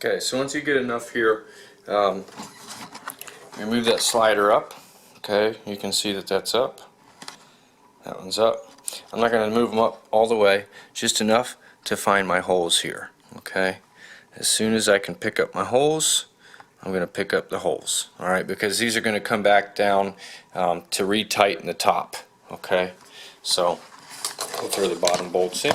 Okay, so once you get enough here, you move that slider up. Okay, you can see that that's up. That one's up. I'm not going to move them up all the way, just enough to find my holes here. Okay, as soon as I can pick up my holes, I'm going to pick up the holes. Alright, because these are going to come back down to retighten the top. Okay, so we'll throw the bottom bolts in.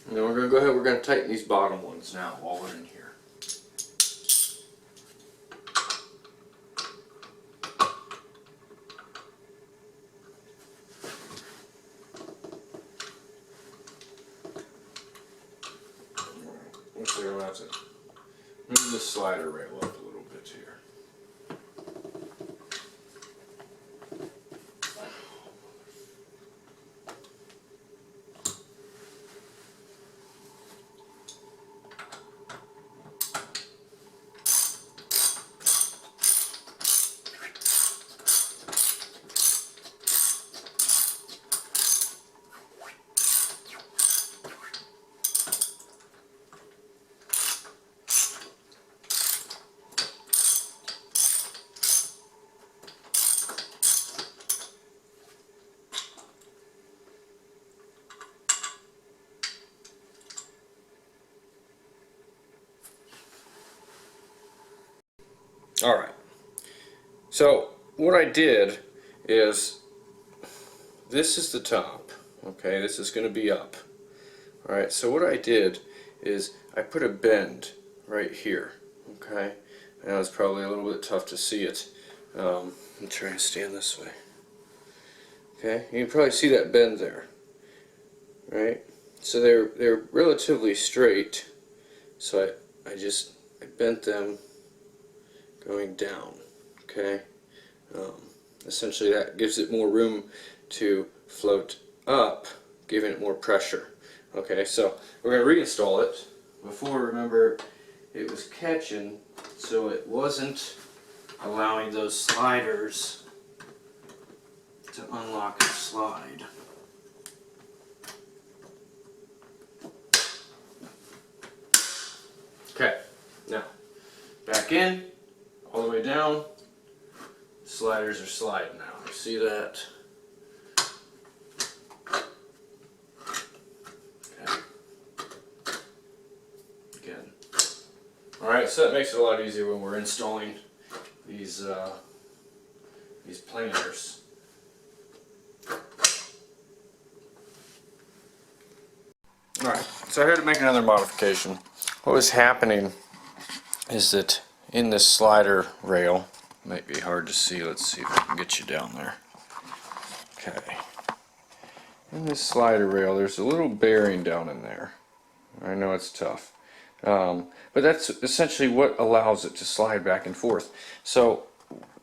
And then we're going to go ahead, we're going to tighten these bottom ones now while we're in here. Looks like I'm going to have to move this slider rail up a little bit here. Alright, so what I did is, this is the top, okay, this is going to be up. Alright, so what I did is I put a bend right here, okay. I know it's probably a little bit tough to see it. I'm trying to stand this way. Okay, you can probably see that bend there, right? So they're relatively straight, so I bent them going down, okay. Essentially that gives it more room to float up, giving it more pressure. Okay, so we're going to reinstall it. Before, remember, it was catching, so it wasn't allowing those sliders to unlock and slide. Okay, now back in, all the way down. Sliders are sliding now. You see that? Okay. Again. Alright, so that makes it a lot easier when we're installing these planers. Alright, so I had to make another modification. What was happening is that in this slider rail, might be hard to see, let's see if I can get you down there. Okay. In this slider rail, there's a little bearing down in there. I know it's tough. But that's essentially what allows it to slide back and forth. So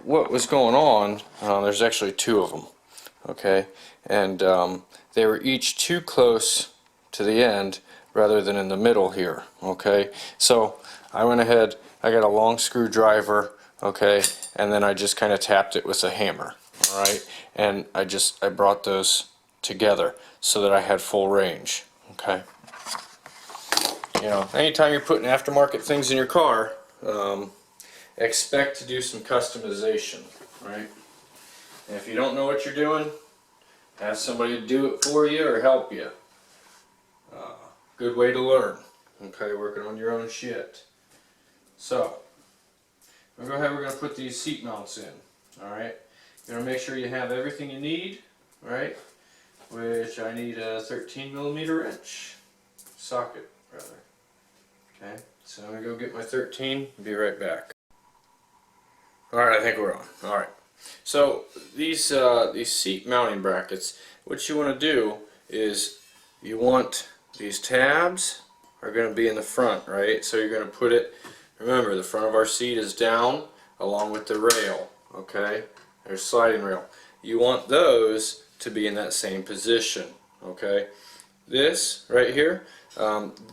what was going on, there's actually two of them. Okay. And they were each too close to the end rather than in the middle here. Okay. So I went ahead, I got a long screwdriver, okay, and then I just kind of tapped it with a hammer, alright, and I brought those together so that I had full range, okay. You know, anytime you're putting aftermarket things in your car, expect to do some customization, right? And if you don't know what you're doing, have somebody do it for you or help you. Good way to learn, okay, working on your own shit. So, we're going to put these seat mounts in, alright? You're going to make sure you have everything you need, alright? which I need a 13mm wrench, socket rather. Okay, so I'm going to go get my 13, be right back. Alright, I think we're on. Alright, so these seat mounting brackets, what you want to do is you want these tabs are going to be in the front, right? So you're going to put it, remember the front of our seat is down along with the rail, okay? There's sliding rail. You want those to be in that same position, okay? This right here,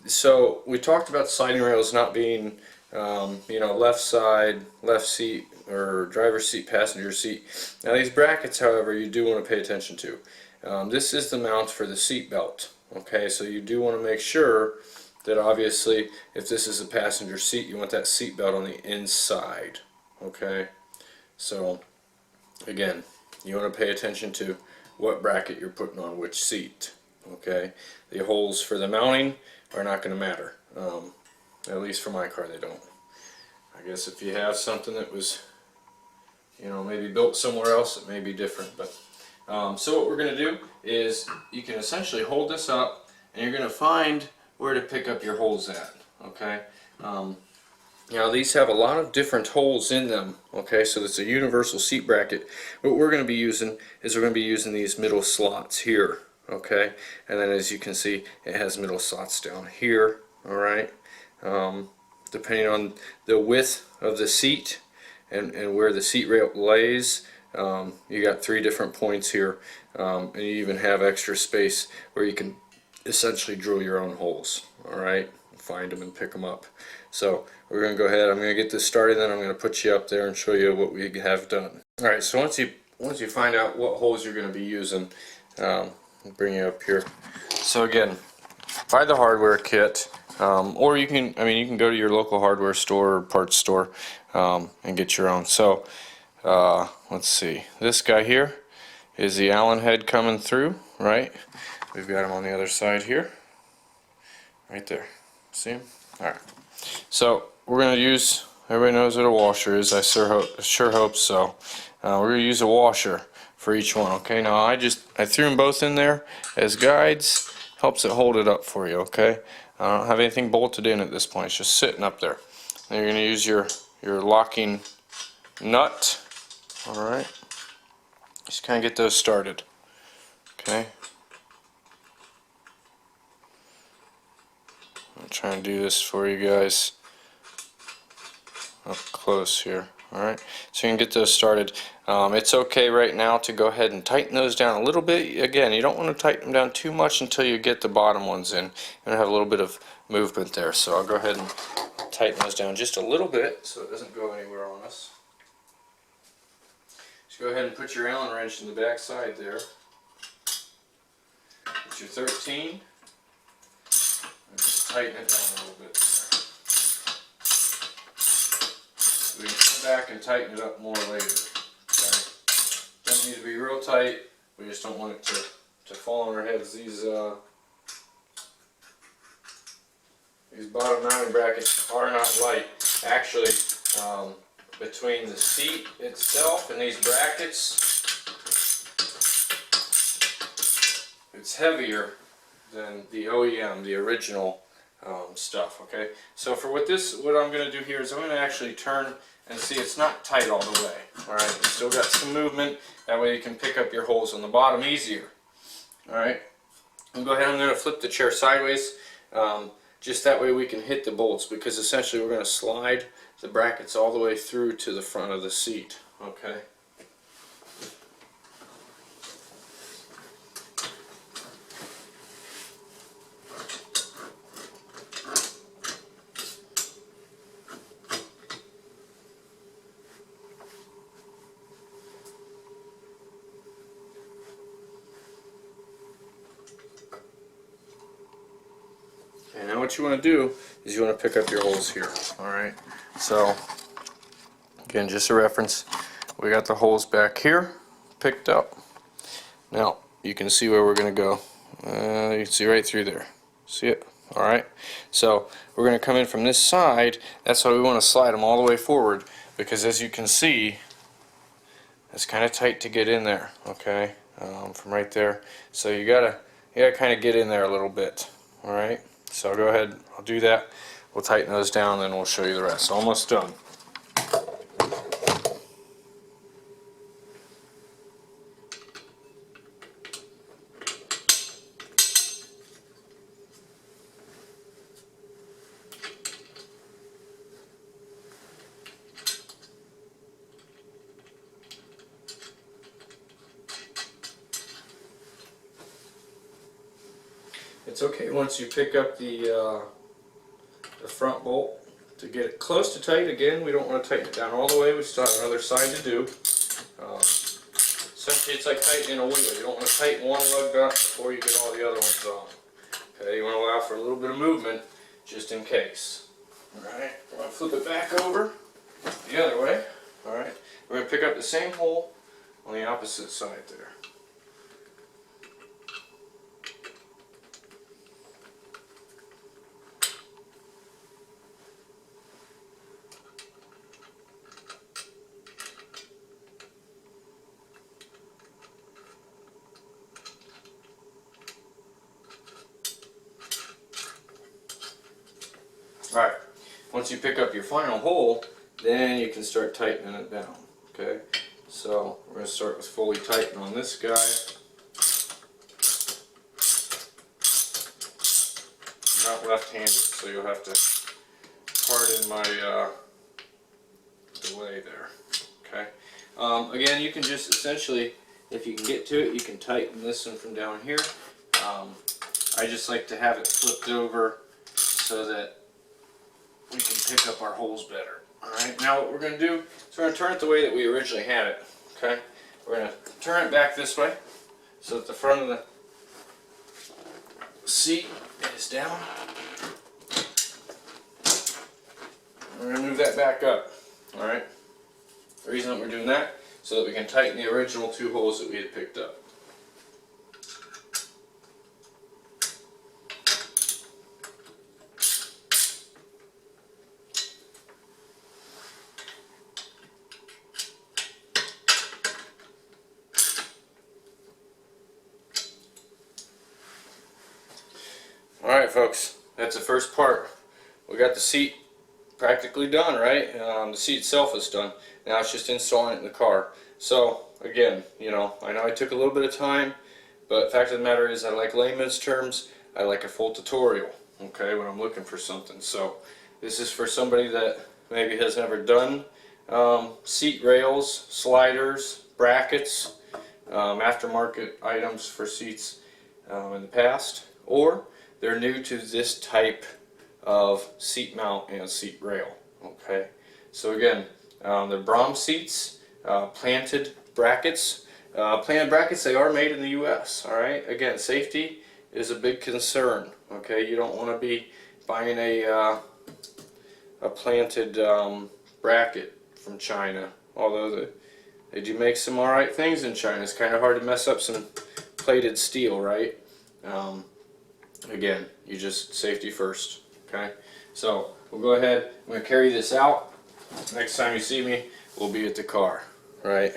so we talked about sliding rails not being you know, left side, left seat, or driver's seat, passenger seat. Now these brackets, however, you do want to pay attention to. This is the mount for the seat belt, okay? So you do want to make sure that obviously if this is a passenger seat, you want that seat belt on the inside, okay? So again, you want to pay attention to what bracket you're putting on which seat, okay? The holes for the mounting are not going to matter. At least for my car they don't. I guess if you have something that was, you know, maybe built somewhere else, it may be different. But so what we're going to do is you can essentially hold this up and you're going to find where to pick up your holes at, okay? Now these have a lot of different holes in them, okay? So it's a universal seat bracket. What we're going to be using is we're going to be using these middle slots here, okay? And then as you can see, it has middle slots down here, alright? Depending on the width of the seat and where the seat rail lays, you got 3 different points here, and you even have extra space where you can essentially drill your own holes, alright? Find them and pick them up. So we're going to go ahead, I'm going to get this started, then I'm going to put you up there and show you what we have done. Alright, so once you find out what holes you're going to be using, I'll bring you up here. So again, buy the hardware kit. Or you can, you can go to your local hardware store or parts store and get your own. So let's see, this guy here is the Allen head coming through, right? We've got him on the other side here, right there. See him? All right. So we're going to use, everybody knows what a washer is. I sure hope so. We're going to use a washer for each one. Okay. Now I threw them both in there as guides. Helps it hold it up for you. Okay. I don't have anything bolted in at this point. It's just sitting up there. Then you're going to use your locking nut. All right. Just kind of get those started. Okay. I'll try and do this for you guys up close here. Alright, so you can get those started. It's okay right now to go ahead and tighten those down a little bit. Again, you don't want to tighten them down too much until you get the bottom ones in. You're going to have a little bit of movement there. So I'll go ahead and tighten those down just a little bit so it doesn't go anywhere on us. Just go ahead and put your Allen wrench in the back side there. Put your 13. And just tighten it down a little bit. We can come back and tighten it up more later. Okay? Doesn't need to be real tight. We just don't want it to fall on our heads. These bottom mounting brackets are not light. Actually, between the seat itself and these brackets, it's heavier than the OEM, the original stuff. Okay, so for what I'm going to do here is I'm going to actually turn and see it's not tight all the way. Alright, it's still got some movement, that way you can pick up your holes on the bottom easier. Alright, I'm going to flip the chair sideways, just that way we can hit the bolts, because essentially we're going to slide the brackets all the way through to the front of the seat. Okay. And now what you want to do is you want to pick up your holes here. Alright, so again, just a reference, we got the holes back here picked up. Now you can see where we're going to go. You can see right through there. See it? Alright, so we're going to come in from this side. That's why we want to slide them all the way forward, because as you can see, it's kind of tight to get in there. Okay, from right there. So you gotta kind of get in there a little bit. All right. So go ahead. I'll do that. We'll tighten those down, then we'll show you the rest. Almost done. It's okay once you pick up the front bolt to get it close to tight. Again, we don't want to tighten it down all the way. We still have another side to do. Essentially, it's like tightening a wheel. You don't want to tighten one lug nut before you get all the other ones on. Okay, you want to allow for a little bit of movement just in case. Alright, we're going to flip it back over the other way. Alright, we're going to pick up the same hole on the opposite side there. Alright, once you pick up your final hole, then you can start tightening it down. Okay, so we're going to start with fully tighten on this guy. I'm not left-handed, so you'll have to pardon my delay there. Okay, again, you can just essentially, if you can get to it, you can tighten this one from down here. I just like to have it flipped over so that we can pick up our holes better. Alright, now what we're going to do is we're going to turn it the way that we originally had it. Okay, we're going to turn it back this way so that the front of the seat is down. We're going to move that back up. Alright, the reason that we're doing that is so that we can tighten the original two holes that we had picked up. Alright folks, that's the first part. We got the seat practically done, right? The seat itself is done. Now it's just installing it in the car. So again, you know, I know I took a little bit of time, but the fact of the matter is I like layman's terms. I like a full tutorial, okay, when I'm looking for something. So this is for somebody that maybe has never done seat rails, sliders, brackets, aftermarket items for seats in the past, or they're new to this type of seat mount and seat rail. Okay, so again, the Braum seats, planted brackets. Planted brackets, they are made in the U.S. All right. Again, safety is a big concern. Okay, you don't want to be buying a planted bracket from China. Although they do make some alright things in China. It's kind of hard to mess up some plated steel, right? Again, you just safety first. Okay, so we'll go ahead. I'm going to carry this out. Next time you see me, we'll be at the car. Right.